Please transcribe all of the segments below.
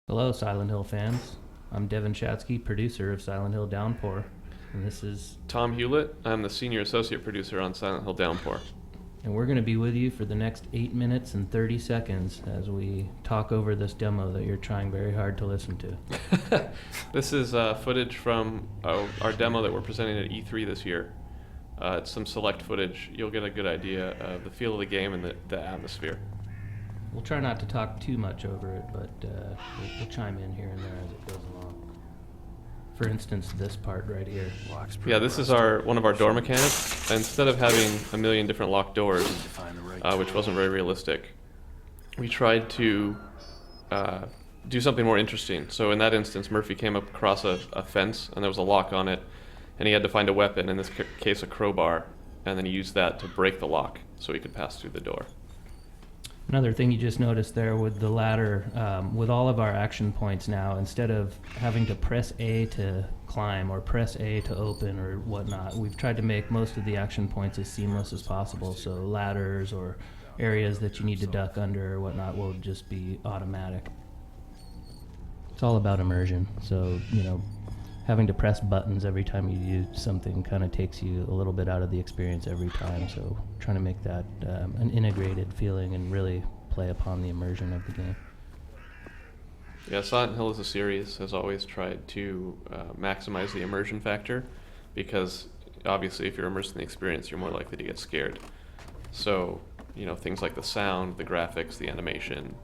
Hello, Silent Hill fans. I'm Devin Shatsky, producer of Silent Hill Downpour, and this is, Tom Hewlett. I'm the senior associate producer on Silent Hill Downpour. and we're going to be with you for the next 8 minutes and 30 seconds as we talk over this demo that you're trying very hard to listen to. This is footage from our demo that we're presenting at E3 this year. It's some select footage. You'll get a good idea of the feel of the game and the atmosphere. We'll try not to talk too much over it, but we'll chime in here and there as it goes along. For instance, this part right here. Yeah, this is one of our door mechanics. Instead of having a million different locked doors, which wasn't very realistic, we tried to do something more interesting. So in that instance, Murphy came across a fence, and there was a lock on it, and he had to find a weapon, in this case a crowbar, and then he used that to break the lock so he could pass through the door. Another thing you just noticed there with the ladder, with all of our action points now, instead of having to press A to climb or press A to open or whatnot, we've tried to make most of the action points as seamless as possible. So ladders or areas that you need to duck under or whatnot will just be automatic. It's all about immersion. So, having to press buttons every time you do something kind of takes you a little bit out of the experience every time. So trying to make that an integrated feeling and really play upon the immersion of the game. Yeah, Silent Hill as a series has always tried to maximize the immersion factor, because obviously if you're immersed in the experience, you're more likely to get scared. So, things like the sound, the graphics, the animation,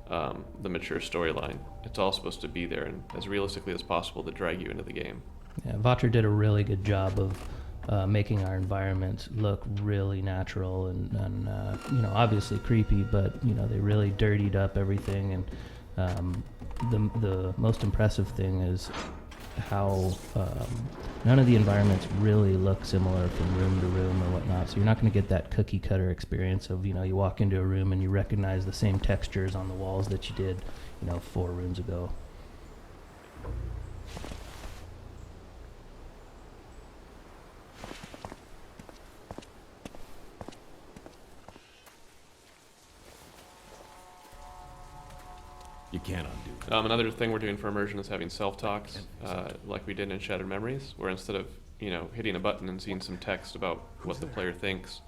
the mature storyline, it's all supposed to be there and as realistically as possible to drag you into the game. Yeah, Votcher did a really good job of making our environments look really natural and obviously creepy, but they really dirtied up everything. And the most impressive thing is how none of the environments really look similar from room to room or whatnot. So you're not going to get that cookie cutter experience of you walk into a room and you recognize the same textures on the walls that you did 4 rooms ago. You can't undo it. Another thing we're doing for immersion is having self-talks, like we did in Shattered Memories, where instead of hitting a button and seeing some text about what the player thinks,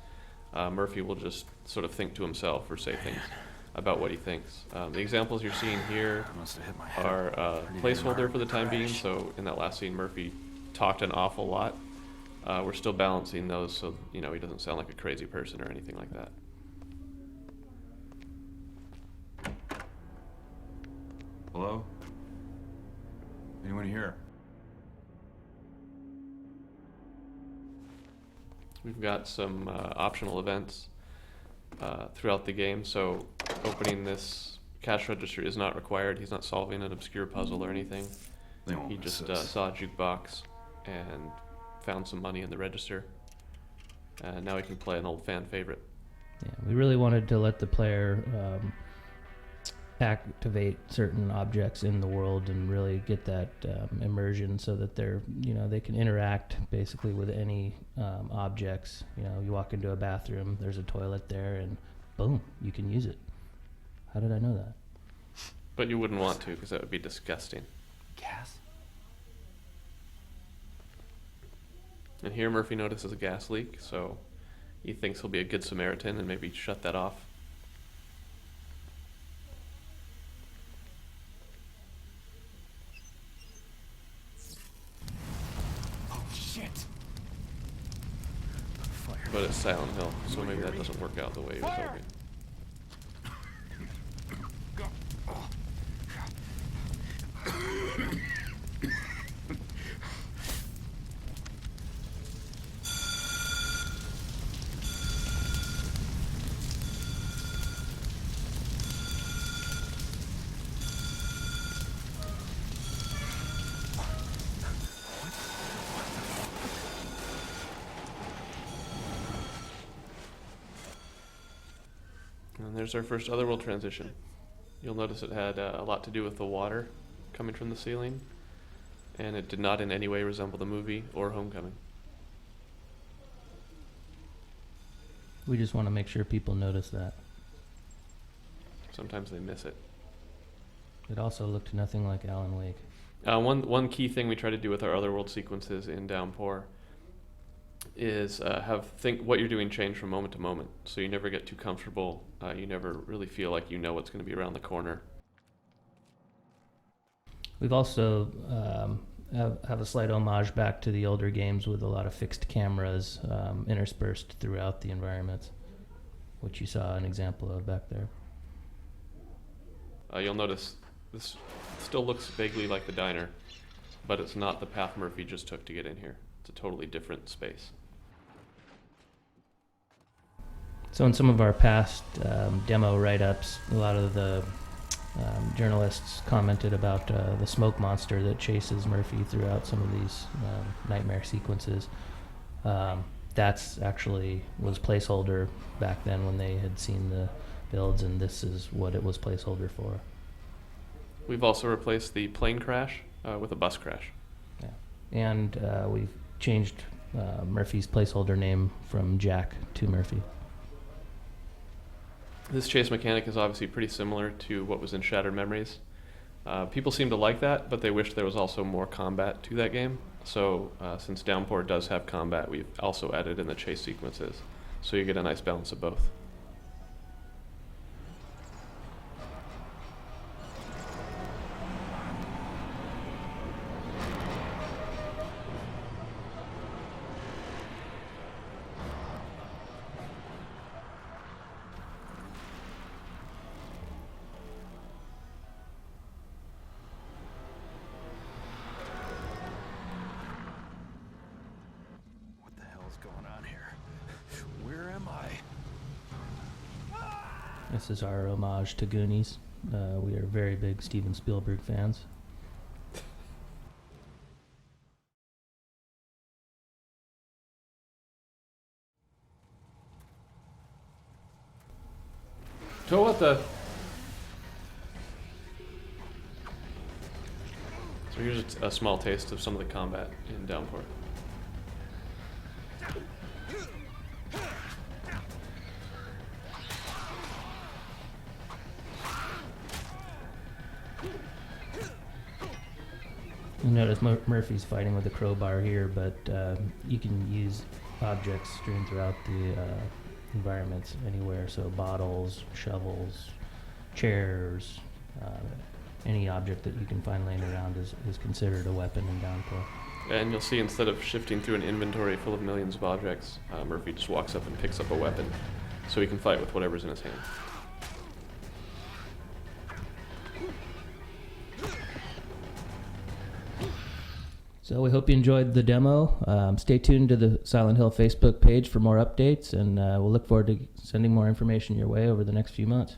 Murphy will just sort of think to himself or say things about what he thinks. The examples you're seeing here are a placeholder for the time being. So in that last scene, Murphy talked an awful lot. We're still balancing those so he doesn't sound like a crazy person or anything like that. Hello? Anyone here? We've got some optional events throughout the game. So opening this cash register is not required. He's not solving an obscure puzzle or anything. He just saw a jukebox and found some money in the register. And now he can play an old fan favorite. Yeah, we really wanted to let the player activate certain objects in the world and really get that immersion so that they can interact basically with any objects. You walk into a bathroom, there's a toilet there, and boom, you can use it. How did I know that? But you wouldn't want to, because that would be disgusting. Gas? And here Murphy notices a gas leak, so he thinks he'll be a good Samaritan and maybe shut that off. But it's Silent Hill, so maybe that doesn't work out the way he was hoping. And there's our first Otherworld transition. You'll notice it had a lot to do with the water coming from the ceiling, and it did not in any way resemble the movie or Homecoming. We just want to make sure people notice that. Sometimes they miss it. It also looked nothing like Alan Wake. One key thing we try to do with our otherworld sequences in Downpour is think what you're doing change from moment to moment, so you never get too comfortable. You never really feel like you know what's going to be around the corner. We've also have a slight homage back to the older games with a lot of fixed cameras interspersed throughout the environments, which you saw an example of back there. You'll notice this still looks vaguely like the diner, but it's not the path Murphy just took to get in here. It's a totally different space. So in some of our past demo write-ups, a lot of the journalists commented about the smoke monster that chases Murphy throughout some of these nightmare sequences. That's actually was placeholder back then when they had seen the builds, and this is what it was placeholder for. We've also replaced the plane crash with a bus crash. Yeah. And we've changed Murphy's placeholder name from Jack to Murphy. This chase mechanic is obviously pretty similar to what was in Shattered Memories. People seem to like that, but they wish there was also more combat to that game. So since Downpour does have combat, we've also added in the chase sequences. So you get a nice balance of both. This is our homage to Goonies. We are very big Steven Spielberg fans. So what the? So here's a small taste of some of the combat in Downpour. You notice Murphy's fighting with a crowbar here, but you can use objects strewn throughout the environments anywhere. So bottles, shovels, chairs, any object that you can find laying around is considered a weapon in Downpour. And you'll see instead of shifting through an inventory full of millions of objects, Murphy just walks up and picks up a weapon so he can fight with whatever's in his hand. So we hope you enjoyed the demo. Stay tuned to the Silent Hill Facebook page for more updates, and we'll look forward to sending more information your way over the next few months.